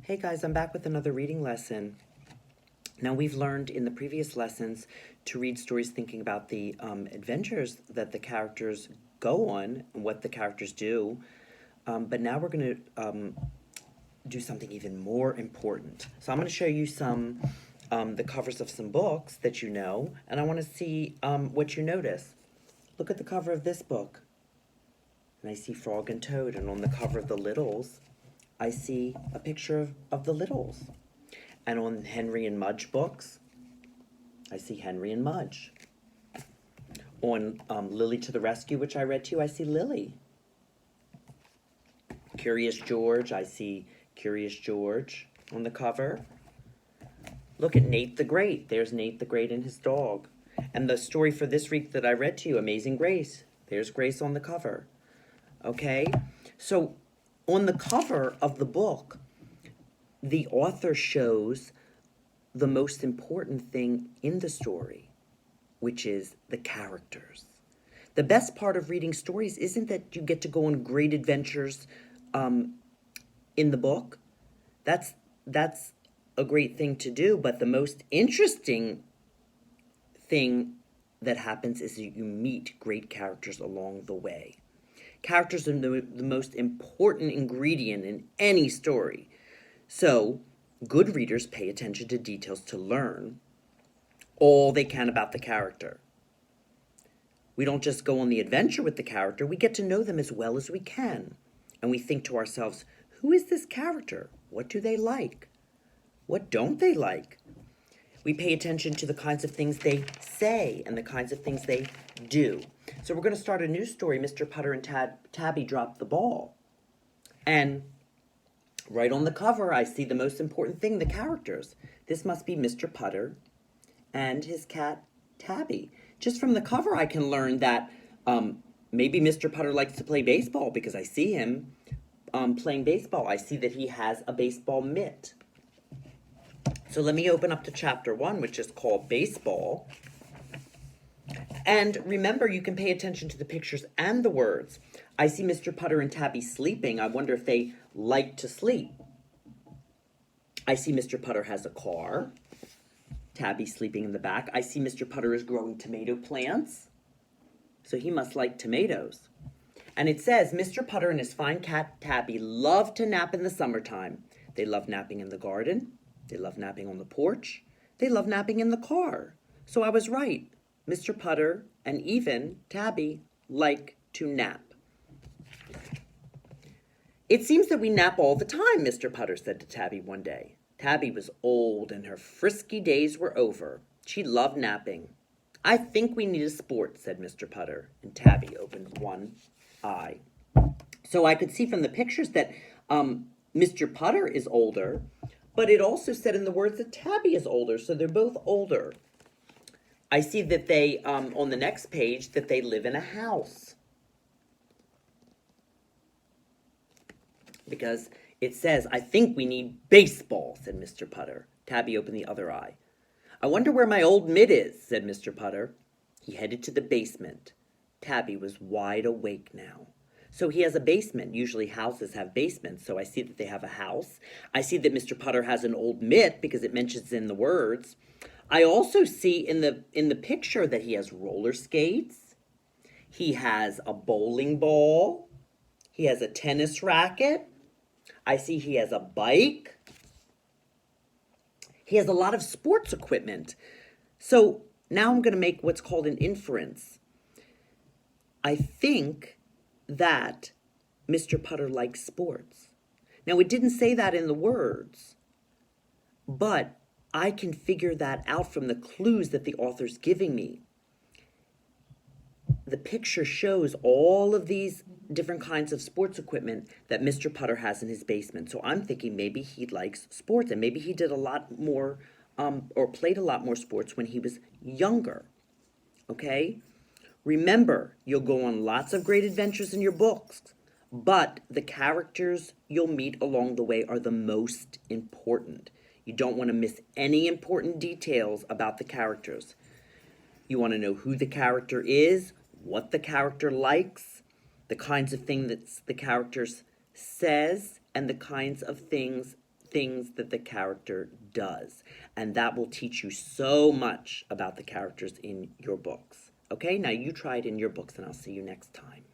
Hey guys, I'm back with another reading lesson. Now we've learned in the previous lessons to read stories thinking about the adventures that the characters go on and what the characters do. But now we're going to do something even more important. So I'm going to show you some the covers of some books that you know, and I want to see what you notice. Look at the cover of this book. And I see Frog and Toad, and on the cover of the Littles, I see a picture of the Littles. And on Henry and Mudge books, I see Henry and Mudge. On Lily to the Rescue, which I read to you, I see Lily. Curious George, I see Curious George on the cover. Look at Nate the Great. There's Nate the Great and his dog. And the story for this week that I read to you, Amazing Grace. There's Grace on the cover. Okay? So on the cover of the book, the author shows the most important thing in the story, which is the characters. The best part of reading stories isn't that you get to go on great adventures in the book. That's a great thing to do, but the most interesting thing that happens is that you meet great characters along the way. Characters are the most important ingredient in any story. So, good readers pay attention to details to learn all they can about the character. We don't just go on the adventure with the character, we get to know them as well as we can. And we think to ourselves, who is this character? What do they like? What don't they like? We pay attention to the kinds of things they say and the kinds of things they do. So we're going to start a new story, Mr. Putter and Tabby Dropped the Ball. And right on the cover, I see the most important thing, the characters. This must be Mr. Putter and his cat, Tabby. Just from the cover, I can learn that maybe Mr. Putter likes to play baseball because I see him playing baseball. I see that he has a baseball mitt. So let me open up to chapter 1, which is called Baseball. And remember, you can pay attention to the pictures and the words. I see Mr. Putter and Tabby sleeping. I wonder if they like to sleep. I see Mr. Putter has a car. Tabby sleeping in the back. I see Mr. Putter is growing tomato plants. So he must like tomatoes. And it says, Mr. Putter and his fine cat Tabby love to nap in the summertime. They love napping in the garden. They love napping on the porch. They love napping in the car. So I was right. Mr. Putter and even Tabby like to nap. It seems that we nap all the time, Mr. Putter said to Tabby one day. Tabby was old and her frisky days were over. She loved napping. I think we need a sport, said Mr. Putter, and Tabby opened one eye. So I could see from the pictures that Mr. Putter is older, but it also said in the words that Tabby is older, so they're both older. I see that they, on the next page, that they live in a house. Because it says, I think we need baseball, said Mr. Putter. Tabby opened the other eye. I wonder where my old mitt is, said Mr. Putter. He headed to the basement. Tabby was wide awake now. So he has a basement. Usually houses have basements, so I see that they have a house. I see that Mr. Putter has an old mitt because it mentions in the words. I also see in the picture that he has roller skates. He has a bowling ball. He has a tennis racket. I see he has a bike. He has a lot of sports equipment. So now I'm going to make what's called an inference. I think that Mr. Putter likes sports. Now, it didn't say that in the words, but I can figure that out from the clues that the author's giving me. The picture shows all of these different kinds of sports equipment that Mr. Putter has in his basement. So I'm thinking maybe he likes sports and maybe he did a lot more or played a lot more sports when he was younger. Okay? Remember, you'll go on lots of great adventures in your books, but the characters you'll meet along the way are the most important. You don't want to miss any important details about the characters. You want to know who the character is, what the character likes, the kinds of things that the character says, and the kinds of things things that the character does. And that will teach you so much about the characters in your books. Okay, now you try it in your books, and I'll see you next time.